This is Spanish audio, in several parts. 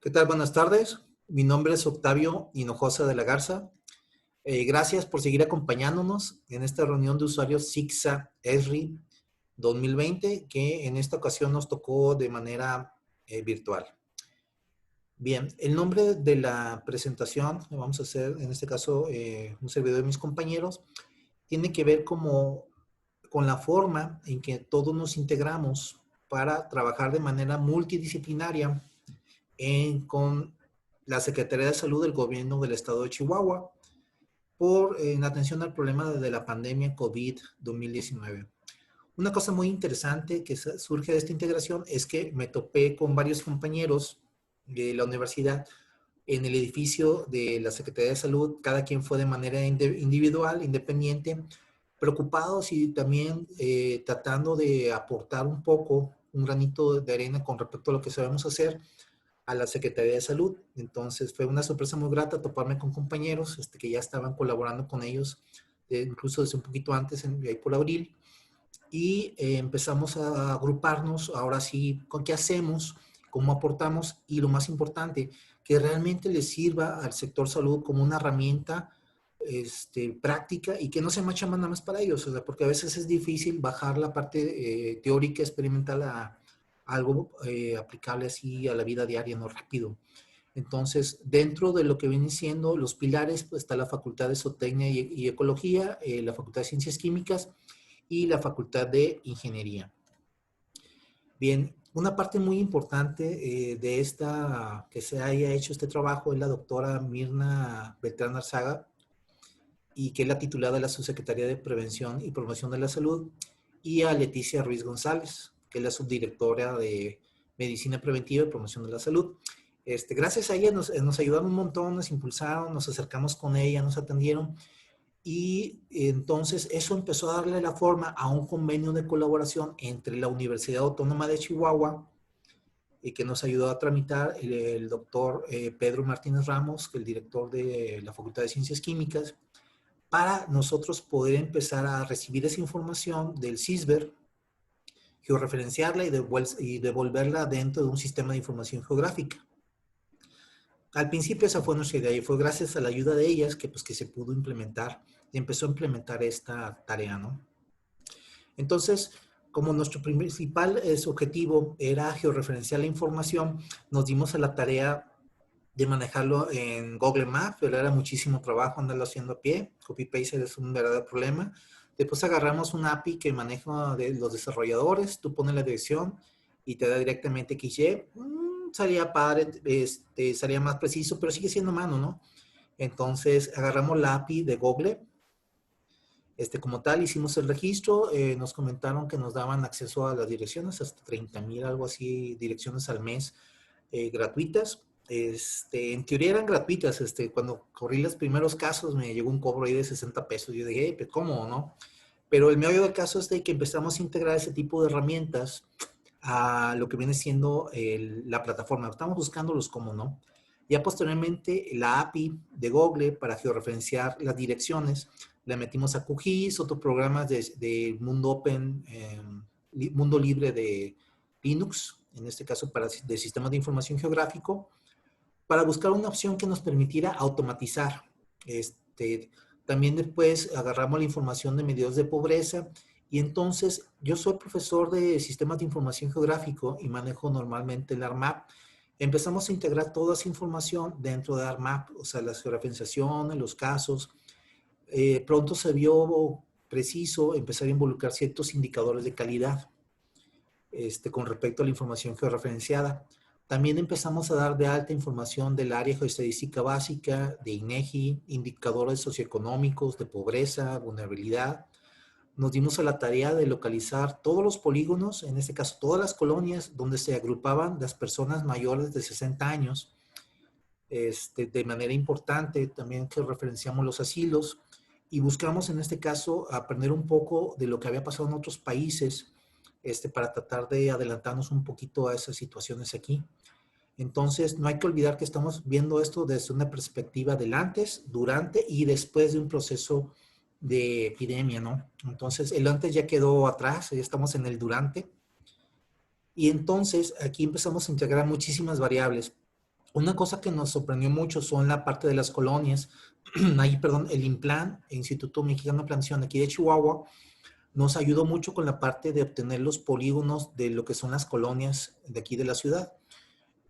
¿Qué tal? Buenas tardes. Mi nombre es Octavio Hinojosa de la Garza. Gracias por seguir acompañándonos en esta reunión de usuarios SIGSA ESRI 2020, que en esta ocasión nos tocó de manera virtual. Bien, el nombre de la presentación, que vamos a hacer en este caso un servidor de mis compañeros, tiene que ver con la forma en que todos nos integramos para trabajar de manera multidisciplinaria con la Secretaría de Salud del Gobierno del Estado de Chihuahua en atención al problema de la pandemia COVID-2019. Una cosa muy interesante que surge de esta integración es que me topé con varios compañeros de la universidad en el edificio de la Secretaría de Salud. Cada quien fue de manera individual, independiente, preocupados y también tratando de aportar un poco, un granito de arena con respecto a lo que sabemos hacer a la Secretaría de Salud. Entonces fue una sorpresa muy grata toparme con compañeros que ya estaban colaborando con ellos, incluso desde un poquito antes, ahí por abril, y empezamos a agruparnos, ahora sí, con qué hacemos, cómo aportamos y lo más importante, que realmente les sirva al sector salud como una herramienta práctica y que no sea más chamba nada más para ellos, o sea, porque a veces es difícil bajar la parte teórica, experimental a algo aplicable así a la vida diaria, no rápido. Entonces, dentro de lo que vienen siendo los pilares, pues está la Facultad de Zootecnia y Ecología, la Facultad de Ciencias Químicas y la Facultad de Ingeniería. Bien, una parte muy importante de esta, que se haya hecho este trabajo es la doctora Mirna Beltrán Arzaga, y que es la titulada de la Subsecretaría de Prevención y Promoción de la Salud, y a Leticia Ruiz González, que es la subdirectora de Medicina Preventiva y Promoción de la Salud. Gracias a ella nos ayudaron un montón, nos impulsaron, nos acercamos con ella, nos atendieron, y entonces eso empezó a darle la forma a un convenio de colaboración entre la Universidad Autónoma de Chihuahua, que nos ayudó a tramitar el doctor Pedro Martínez Ramos, que es el director de la Facultad de Ciencias Químicas, para nosotros poder empezar a recibir esa información del CISBER, georreferenciarla y devolverla dentro de un sistema de información geográfica. Al principio esa fue nuestra idea y fue gracias a la ayuda de ellas que se pudo implementar y empezó a implementar esta tarea, ¿no? Entonces, como nuestro principal objetivo era georreferenciar la información, nos dimos a la tarea de manejarlo en Google Maps, pero era muchísimo trabajo andarlo haciendo a pie. Copy-paste es un verdadero problema. Después agarramos un API que maneja de los desarrolladores, tú pones la dirección y te da directamente XY. Salía padre, salía más preciso, pero sigue siendo mano, ¿no? Entonces agarramos la API de Google. Como tal, hicimos el registro, nos comentaron que nos daban acceso a las direcciones, hasta 30,000, algo así, direcciones al mes gratuitas. En teoría eran gratuitas. Cuando corrí los primeros casos me llegó un cobro ahí de 60 pesos. Yo dije, pues, ¿cómo, no? Pero el meollo del caso es de que empezamos a integrar ese tipo de herramientas a lo que viene siendo la plataforma. Estamos buscándolos cómo, ¿no? Ya posteriormente la API de Google para georreferenciar las direcciones, la metimos a QGIS, otros programas de mundo open, mundo libre de Linux, en este caso de sistemas de información geográfico, para buscar una opción que nos permitiera automatizar. También después agarramos la información de medios de pobreza y entonces yo soy profesor de sistemas de información geográfico y manejo normalmente el ARMAP. Empezamos a integrar toda esa información dentro de ARMAP, o sea, la georreferenciación, los casos. Pronto se vio preciso empezar a involucrar ciertos indicadores de calidad con respecto a la información georreferenciada. También empezamos a dar de alta información del área geoestadística básica, de INEGI, indicadores socioeconómicos, de pobreza, vulnerabilidad. Nos dimos a la tarea de localizar todos los polígonos, en este caso todas las colonias donde se agrupaban las personas mayores de 60 años. De manera importante, también que referenciamos los asilos y buscamos en este caso aprender un poco de lo que había pasado en otros países, para tratar de adelantarnos un poquito a esas situaciones aquí. Entonces, no hay que olvidar que estamos viendo esto desde una perspectiva del antes, durante y después de un proceso de epidemia, ¿no? Entonces, el antes ya quedó atrás, ya estamos en el durante. Y entonces, aquí empezamos a integrar muchísimas variables. Una cosa que nos sorprendió mucho son la parte de las colonias. Ahí, perdón, el INPLAN, el Instituto Mexicano de Planación aquí de Chihuahua, nos ayudó mucho con la parte de obtener los polígonos de lo que son las colonias de aquí de la ciudad.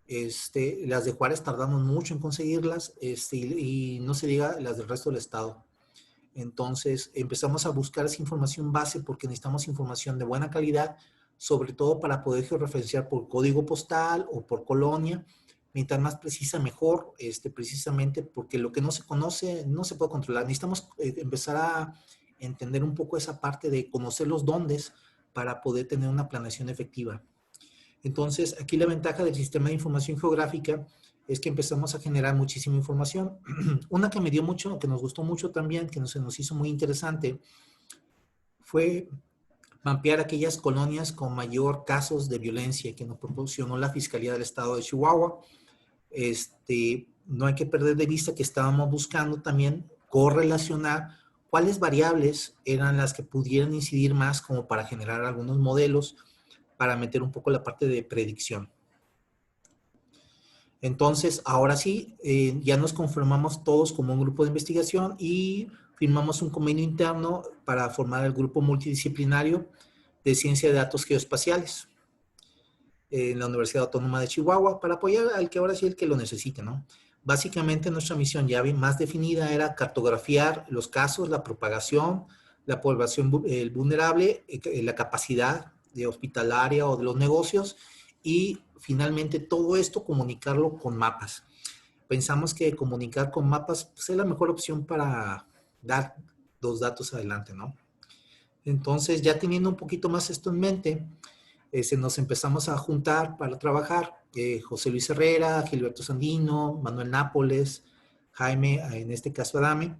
Las de Juárez tardamos mucho en conseguirlas, y no se diga las del resto del estado. Entonces empezamos a buscar esa información base porque necesitamos información de buena calidad, sobre todo para poder georreferenciar por código postal o por colonia. Mientras más precisa, mejor, precisamente porque lo que no se conoce no se puede controlar. Necesitamos empezar a entender un poco esa parte de conocer los dóndes para poder tener una planeación efectiva. Entonces, aquí la ventaja del sistema de información geográfica es que empezamos a generar muchísima información. Una que me dio mucho, que nos gustó mucho también, que se nos hizo muy interesante, fue mapear aquellas colonias con mayor casos de violencia que nos proporcionó la Fiscalía del Estado de Chihuahua. No hay que perder de vista que estábamos buscando también correlacionar cuáles variables eran las que pudieran incidir más como para generar algunos modelos para meter un poco la parte de predicción. Entonces, ahora sí, ya nos conformamos todos como un grupo de investigación y firmamos un convenio interno para formar el grupo multidisciplinario de ciencia de datos geoespaciales en la Universidad Autónoma de Chihuahua para apoyar al que ahora sí el que lo necesite, ¿no? Básicamente nuestra misión ya más definida era cartografiar los casos, la propagación, la población vulnerable, la capacidad de hospitalaria o de los negocios y finalmente todo esto comunicarlo con mapas. Pensamos que comunicar con mapas pues, es la mejor opción para dar los datos adelante, ¿no? Entonces, ya teniendo un poquito más esto en mente, nos empezamos a juntar para trabajar. José Luis Herrera, Gilberto Sandino, Manuel Nápoles, Jaime, en este caso Adame,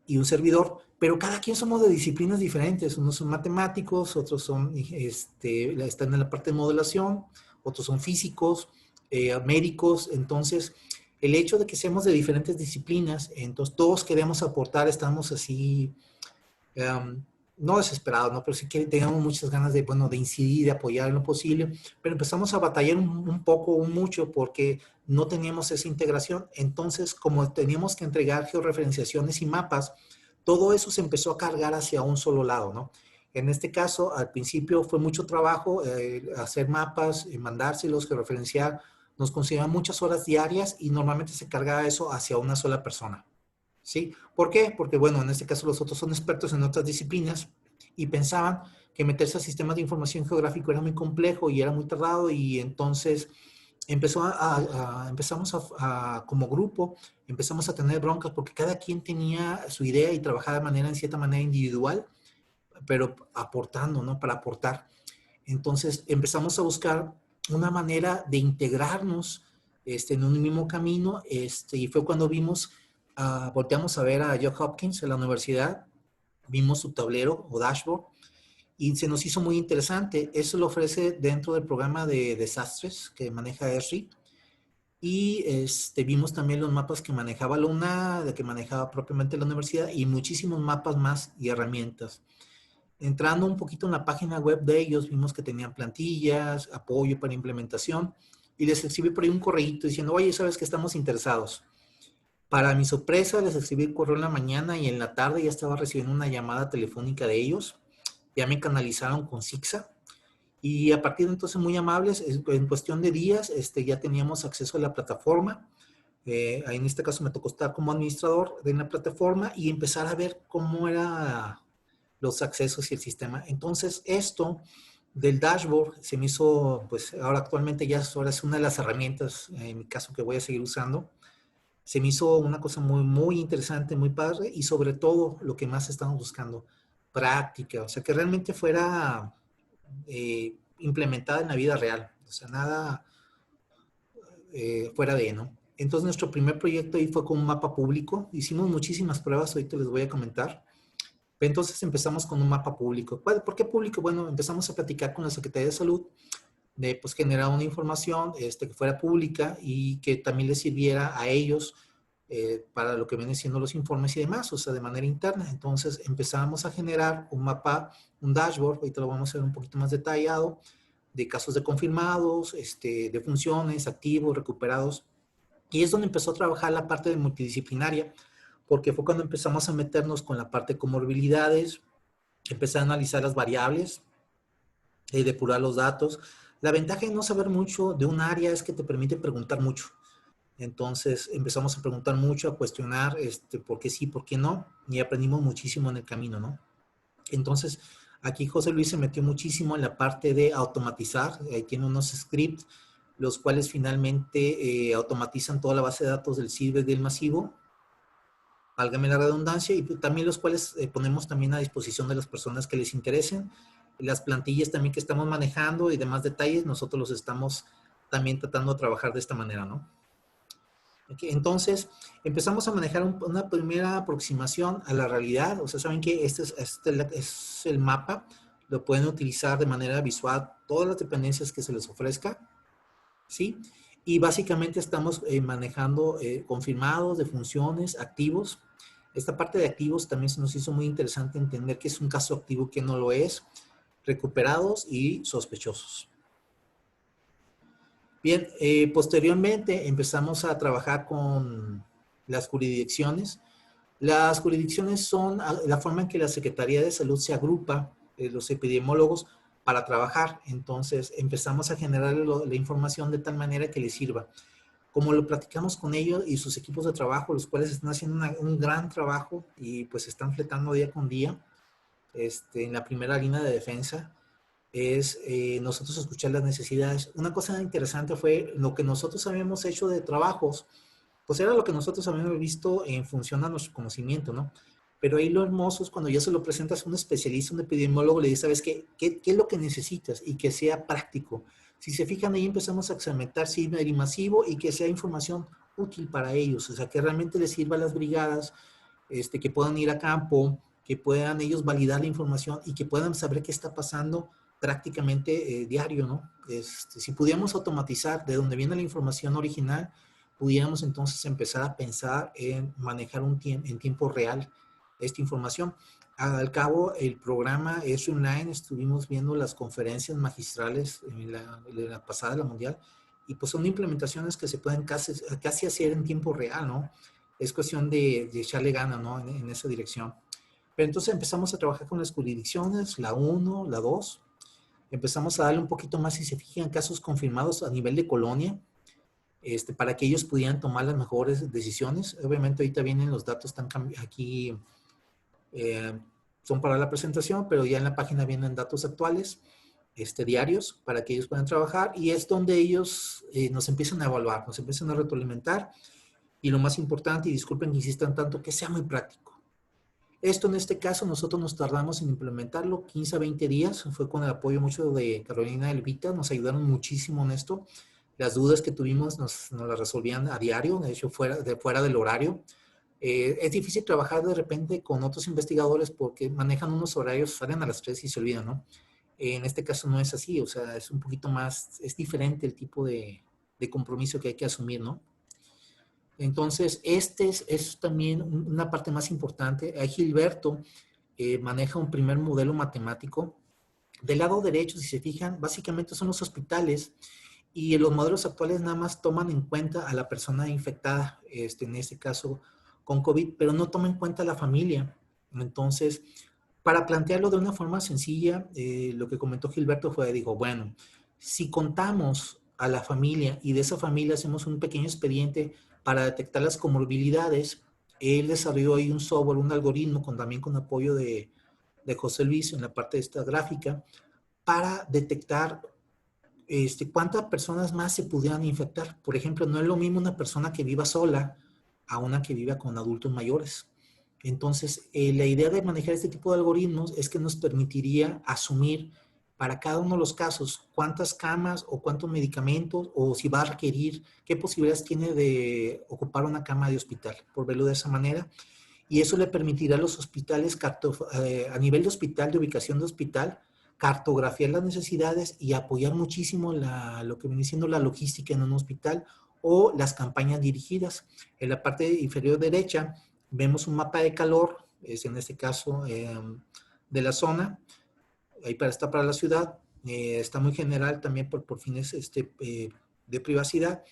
y un servidor, pero cada quien somos de disciplinas diferentes. Unos son matemáticos, otros son, están en la parte de modelación, otros son físicos, médicos. Entonces, el hecho de que seamos de diferentes disciplinas, entonces todos queremos aportar, estamos así, no desesperados, ¿no? Pero sí que teníamos muchas ganas de, bueno, de incidir, de apoyar en lo posible, pero empezamos a batallar un poco, un mucho, porque no teníamos esa integración. Entonces, como teníamos que entregar georreferenciaciones y mapas, todo eso se empezó a cargar hacia un solo lado, ¿no? En este caso, al principio fue mucho trabajo hacer mapas, mandárselos, georreferenciar, nos consumían muchas horas diarias y normalmente se cargaba eso hacia una sola persona. ¿Sí? ¿Por qué? Porque, bueno, en este caso los otros son expertos en otras disciplinas y pensaban que meterse a sistemas de información geográfico era muy complejo y era muy tardado y entonces empezamos como grupo, empezamos a tener broncas porque cada quien tenía su idea y trabajaba de manera, en cierta manera individual, pero aportando, ¿no? Para aportar. Entonces empezamos a buscar una manera de integrarnos en un mismo camino y fue cuando vimos, volteamos a ver a Johns Hopkins en la universidad, vimos su tablero o dashboard y se nos hizo muy interesante. Eso lo ofrece dentro del programa de desastres que maneja ESRI y vimos también los mapas que manejaba la UNAD, que manejaba propiamente la universidad y muchísimos mapas más y herramientas. Entrando un poquito en la página web de ellos, vimos que tenían plantillas, apoyo para implementación y les escribí por ahí un correíto diciendo, oye, ¿sabes que estamos interesados? Para mi sorpresa, les escribí el correo en la mañana y en la tarde ya estaba recibiendo una llamada telefónica de ellos. Ya me canalizaron con Sixa y a partir de entonces muy amables, en cuestión de días ya teníamos acceso a la plataforma. En este caso me tocó estar como administrador de la plataforma y empezar a ver cómo era los accesos y el sistema. Entonces, esto del dashboard se me hizo, pues ahora actualmente ya ahora es una de las herramientas, en mi caso, que voy a seguir usando. Se me hizo una cosa muy, muy interesante, muy padre y sobre todo lo que más estamos buscando, práctica, o sea, que realmente fuera implementada en la vida real, o sea, nada fuera de, ¿no? Entonces, nuestro primer proyecto ahí fue con un mapa público. Hicimos muchísimas pruebas, ahorita les voy a comentar. Entonces empezamos con un mapa público. ¿Por qué público? Bueno, empezamos a platicar con la Secretaría de Salud de pues, generar una información que fuera pública y que también les sirviera a ellos para lo que vienen siendo los informes y demás, o sea, de manera interna. Entonces empezamos a generar un mapa, un dashboard, ahorita lo vamos a ver un poquito más detallado, de casos de confirmados, de funciones, activos, recuperados, Y es donde empezó a trabajar la parte de multidisciplinaria, porque fue cuando empezamos a meternos con la parte de comorbilidades, empecé a analizar las variables, depurar los datos. La ventaja de no saber mucho de un área es que te permite preguntar mucho. Entonces empezamos a preguntar mucho, a cuestionar por qué sí, por qué no, y aprendimos muchísimo en el camino, ¿no? Entonces, aquí José Luis se metió muchísimo en la parte de automatizar. Tiene unos scripts, los cuales finalmente automatizan toda la base de datos del sirve del masivo, válgame la redundancia, y también los cuales ponemos también a disposición de las personas que les interesen. Las plantillas también que estamos manejando y demás detalles, nosotros los estamos también tratando de trabajar de esta manera, ¿no? Okay, entonces, empezamos a manejar una primera aproximación a la realidad. O sea, saben que es el mapa. Lo pueden utilizar de manera visual todas las dependencias que se les ofrezca, ¿sí? Y básicamente estamos manejando confirmados de funciones, activos. Esta parte de activos también se nos hizo muy interesante entender qué es un caso activo, qué no lo es, recuperados y sospechosos. Bien, posteriormente empezamos a trabajar con las jurisdicciones. Las jurisdicciones son la forma en que la Secretaría de Salud se agrupa, los epidemiólogos, para trabajar. Entonces empezamos a generar la información de tal manera que les sirva. Como lo platicamos con ellos y sus equipos de trabajo, los cuales están haciendo un gran trabajo y pues están fletando día con día en la primera línea de defensa, es nosotros escuchar las necesidades. Una cosa interesante fue lo que nosotros habíamos hecho de trabajos, pues era lo que nosotros habíamos visto en función a nuestro conocimiento, ¿no? Pero ahí lo hermoso es cuando ya se lo presentas a un especialista, un epidemiólogo, le dices, ¿sabes qué? ¿Qué es lo que necesitas? Y que sea práctico. Si se fijan, ahí empezamos a segmentar ciber y masivo y que sea información útil para ellos, o sea, que realmente les sirva a las brigadas, que puedan ir a campo, que puedan ellos validar la información y que puedan saber qué está pasando prácticamente diario, ¿no? Si pudiéramos automatizar de dónde viene la información original, pudiéramos entonces empezar a pensar en manejar en tiempo real esta información. Al cabo, el programa es online, estuvimos viendo las conferencias magistrales en la pasada, la mundial, y pues son implementaciones que se pueden casi hacer en tiempo real, ¿no? Es cuestión de echarle gana, ¿no? En esa dirección. Pero entonces empezamos a trabajar con las jurisdicciones, la 1, la 2. Empezamos a darle un poquito más, si se fijan, casos confirmados a nivel de colonia, para que ellos pudieran tomar las mejores decisiones. Obviamente ahorita vienen los datos, están aquí, son para la presentación, pero ya en la página vienen datos actuales, diarios, para que ellos puedan trabajar, y es donde ellos nos empiezan a evaluar, nos empiezan a retroalimentar, y lo más importante, y disculpen que insistan tanto, que sea muy práctico. Esto en este caso nosotros nos tardamos en implementarlo 15 a 20 días, fue con el apoyo mucho de Carolina Elvita, nos ayudaron muchísimo en esto. Las dudas que tuvimos nos las resolvían a diario, de hecho fuera del horario. Es difícil trabajar de repente con otros investigadores porque manejan unos horarios, salen a las 3 y se olvidan, ¿no? En este caso no es así, o sea, es un poquito más, es diferente el tipo de compromiso que hay que asumir, ¿no? Entonces, es también una parte más importante. Ahí Gilberto maneja un primer modelo matemático. Del lado derecho, si se fijan, básicamente son los hospitales y los modelos actuales nada más toman en cuenta a la persona infectada, en este caso con COVID, pero no toman en cuenta a la familia. Entonces, para plantearlo de una forma sencilla, lo que comentó Gilberto fue, dijo, bueno, si contamos a la familia y de esa familia hacemos un pequeño expediente para detectar las comorbilidades, él desarrolló ahí un software, un algoritmo, también con apoyo de José Luis en la parte de esta gráfica, para detectar cuántas personas más se pudieran infectar. Por ejemplo, no es lo mismo una persona que viva sola a una que viva con adultos mayores. Entonces, la idea de manejar este tipo de algoritmos es que nos permitiría asumir para cada uno de los casos cuántas camas o cuántos medicamentos o si va a requerir, qué posibilidades tiene de ocupar una cama de hospital, por verlo de esa manera. Y eso le permitirá a los hospitales, a nivel de hospital, de ubicación de hospital, cartografiar las necesidades y apoyar muchísimo lo que viene siendo la logística en un hospital o las campañas dirigidas. En la parte inferior derecha vemos un mapa de calor, es en este caso de la zona, ahí está para la ciudad, está muy general también por fines de privacidad.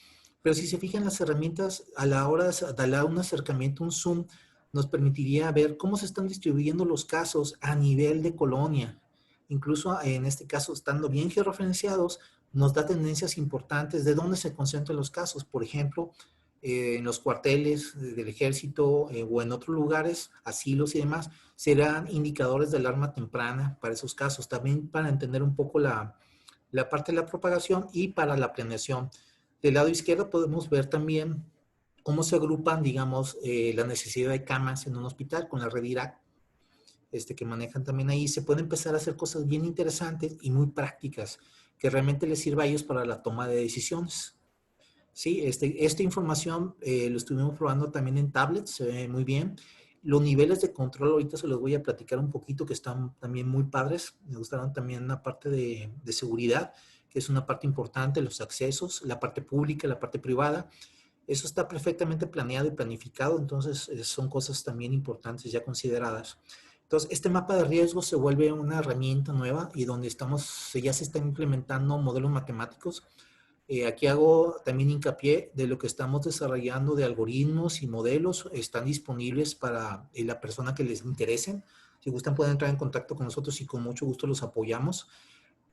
Pero si se fijan las herramientas, a la hora de dar un acercamiento, un zoom, nos permitiría ver cómo se están distribuyendo los casos a nivel de colonia. Incluso en este caso, estando bien georreferenciados, nos da tendencias importantes de dónde se concentran los casos. Por ejemplo, en los cuarteles del ejército o en otros lugares, asilos y demás, serán indicadores de alarma temprana para esos casos. También para entender un poco la parte de la propagación y para la planeación. Del lado izquierdo podemos ver también cómo se agrupan, digamos, la necesidad de camas en un hospital con la red IRAC, que manejan también ahí. Se puede empezar a hacer cosas bien interesantes y muy prácticas que realmente les sirva a ellos para la toma de decisiones. Sí, esta información lo estuvimos probando también en tablets, se ve muy bien. Los niveles de control ahorita se los voy a platicar un poquito, que están también muy padres. Me gustaron también la parte de seguridad, que es una parte importante, los accesos, la parte pública, la parte privada. Eso está perfectamente planeado y planificado, entonces son cosas también importantes ya consideradas. Entonces, este mapa de riesgo se vuelve una herramienta nueva y donde ya se están implementando modelos matemáticos. Aquí hago también hincapié de lo que estamos desarrollando de algoritmos y modelos. Están disponibles para la persona que les interesen. Si gustan pueden entrar en contacto con nosotros y con mucho gusto los apoyamos.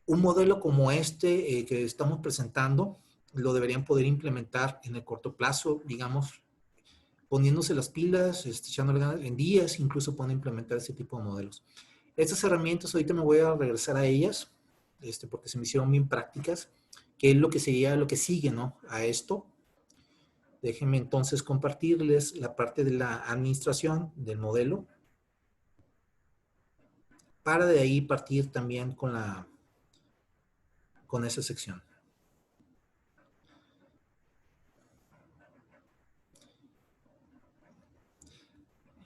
Un modelo como que estamos presentando lo deberían poder implementar en el corto plazo, digamos, poniéndose las pilas, echándole ganas, en días incluso pueden implementar este tipo de modelos. Estas herramientas ahorita me voy a regresar a ellas, porque se me hicieron bien prácticas, que es lo que sería lo que sigue, ¿no? A esto. Déjenme entonces compartirles la parte de la administración del modelo, para de ahí partir también con esa sección.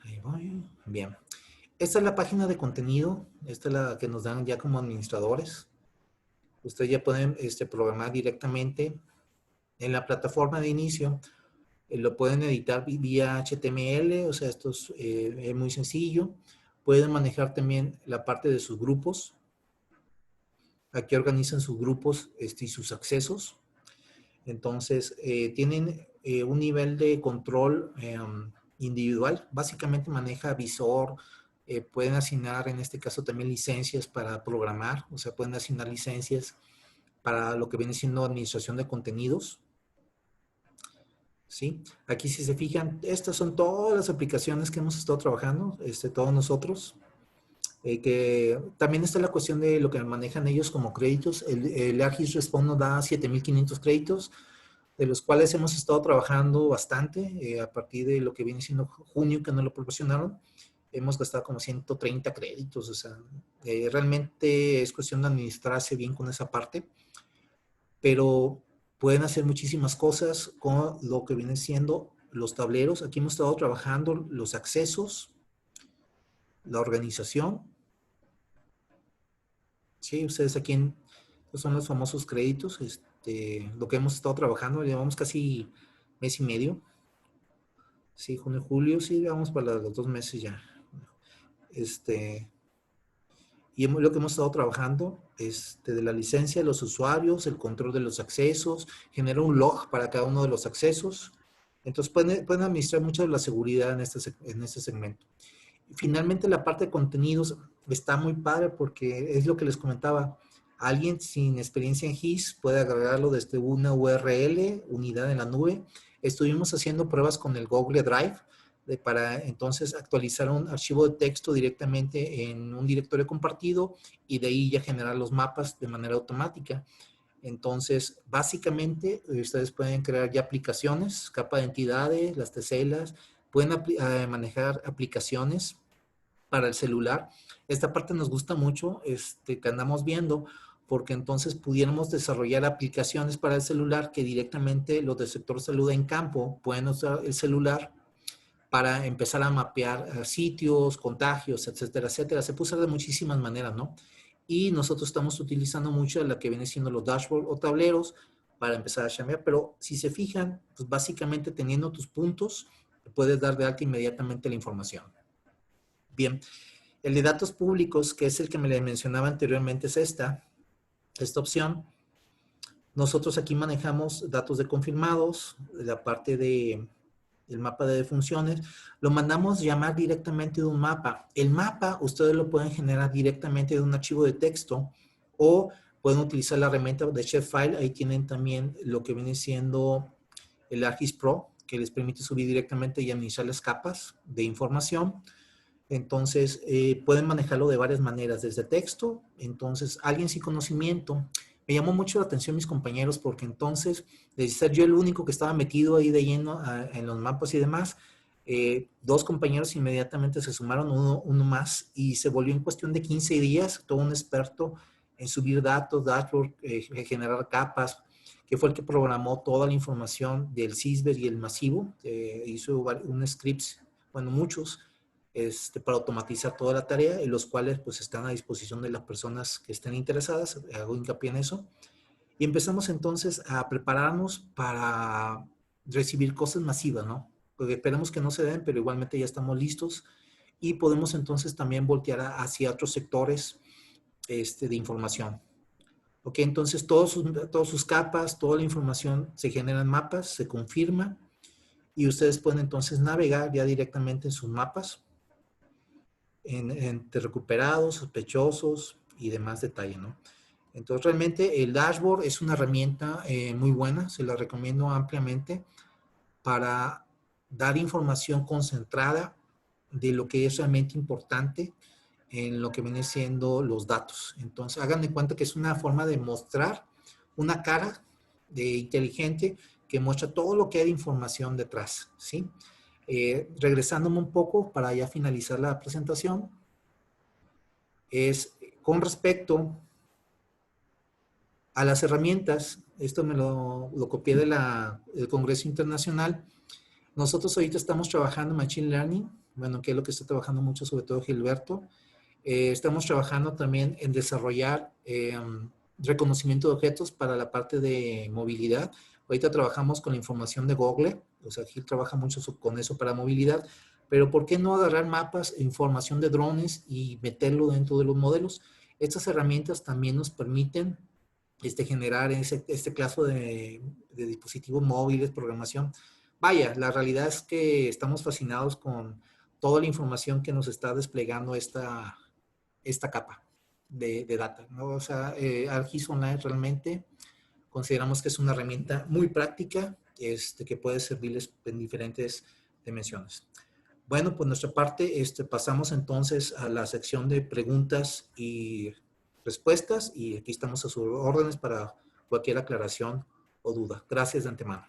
Ahí voy. Bien. Esta es la página de contenido. Esta es la que nos dan ya como administradores. Ustedes ya pueden programar directamente en la plataforma de inicio. Lo pueden editar vía HTML, o sea, esto es muy sencillo. Pueden manejar también la parte de sus grupos. Aquí organizan sus grupos y sus accesos. Entonces, tienen un nivel de control individual. Básicamente maneja visor. Pueden asignar, en este caso, también licencias para programar. O sea, pueden asignar licencias para lo que viene siendo administración de contenidos. ¿Sí? Aquí, si se fijan, estas son todas las aplicaciones que hemos estado trabajando, todos nosotros. Que también está la cuestión de lo que manejan ellos como créditos. El ArcGIS Response nos da 7,500 créditos, de los cuales hemos estado trabajando bastante. A partir de lo que viene siendo junio, que nos lo proporcionaron, hemos gastado como 130 créditos. O sea, realmente es cuestión de administrarse bien con esa parte, pero pueden hacer muchísimas cosas con lo que vienen siendo los tableros. Aquí hemos estado trabajando los accesos, la organización. Sí, ustedes aquí estos son los famosos créditos. Lo que hemos estado trabajando, llevamos casi mes y medio. Sí, junio, julio, sí, vamos para los 2 meses ya. Y lo que hemos estado trabajando de la licencia de los usuarios, el control de los accesos, genera un log para cada uno de los accesos. Entonces pueden administrar mucho de la seguridad en este segmento. Y finalmente la parte de contenidos está muy padre porque es lo que les comentaba. Alguien sin experiencia en GIS puede agregarlo desde una URL, unidad en la nube. Estuvimos haciendo pruebas con el Google Drive para entonces actualizar un archivo de texto directamente en un directorio compartido y de ahí ya generar los mapas de manera automática. Entonces, básicamente, ustedes pueden crear ya aplicaciones, capa de entidades, las teselas, pueden manejar aplicaciones para el celular. Esta parte nos gusta mucho, que andamos viendo, porque entonces pudiéramos desarrollar aplicaciones para el celular que directamente los del sector salud en campo pueden usar el celular para empezar a mapear sitios, contagios, etcétera, etcétera. Se puede usar de muchísimas maneras, ¿no? Y nosotros estamos utilizando mucho la que viene siendo los dashboards o tableros para empezar a chambear, pero si se fijan, pues básicamente teniendo tus puntos, puedes dar de alta inmediatamente la información. Bien, el de datos públicos, que es el que me le mencionaba anteriormente, es esta opción. Nosotros aquí manejamos datos de confirmados, la parte del mapa de defunciones, lo mandamos llamar directamente de un mapa. El mapa ustedes lo pueden generar directamente de un archivo de texto o pueden utilizar la herramienta de Shapefile. Ahí tienen también lo que viene siendo el ArcGIS Pro, que les permite subir directamente y administrar las capas de información. Entonces, pueden manejarlo de varias maneras, desde texto. Entonces, alguien sin conocimiento. Me llamó mucho la atención mis compañeros porque entonces, de ser yo el único que estaba metido ahí de lleno en los mapas y demás, dos compañeros inmediatamente se sumaron, uno más, y se volvió en cuestión de 15 días todo un experto en subir datos, dashboard, generar capas, que fue el que programó toda la información del CISBER y el masivo. Hizo un scripts, bueno, muchos, para automatizar toda la tarea, y los cuales pues están a disposición de las personas que estén interesadas. Hago hincapié en eso. Y empezamos entonces a prepararnos para recibir cosas masivas, ¿no? Porque esperemos que no se den, pero igualmente ya estamos listos y podemos entonces también voltear hacia otros sectores de información. Ok, entonces todas sus capas, toda la información se genera en mapas, se confirma y ustedes pueden entonces navegar ya directamente en sus mapas entre recuperados, sospechosos y demás detalle, ¿no? Entonces, realmente el dashboard es una herramienta muy buena, se la recomiendo ampliamente para dar información concentrada de lo que es realmente importante en lo que viene siendo los datos. Entonces, hagan de cuenta que es una forma de mostrar una cara de inteligente que muestra todo lo que hay de información detrás, ¿sí? Regresándome un poco para ya finalizar la presentación, es con respecto a las herramientas. Esto me lo copié del Congreso Internacional. Nosotros ahorita estamos trabajando en Machine Learning, bueno, que es lo que está trabajando mucho, sobre todo Gilberto. Estamos trabajando también en desarrollar reconocimiento de objetos para la parte de movilidad. Ahorita trabajamos con la información de Google, o sea, Gil trabaja mucho con eso para movilidad, pero ¿por qué no agarrar mapas e información de drones y meterlo dentro de los modelos? Estas herramientas también nos permiten generar este clase de dispositivos móviles, programación. Vaya, la realidad es que estamos fascinados con toda la información que nos está desplegando esta capa de data, ¿no? O sea, ArcGIS Online realmente consideramos que es una herramienta muy práctica que puede servirles en diferentes dimensiones. Bueno, por nuestra parte, pasamos entonces a la sección de preguntas y respuestas y aquí estamos a sus órdenes para cualquier aclaración o duda. Gracias de antemano.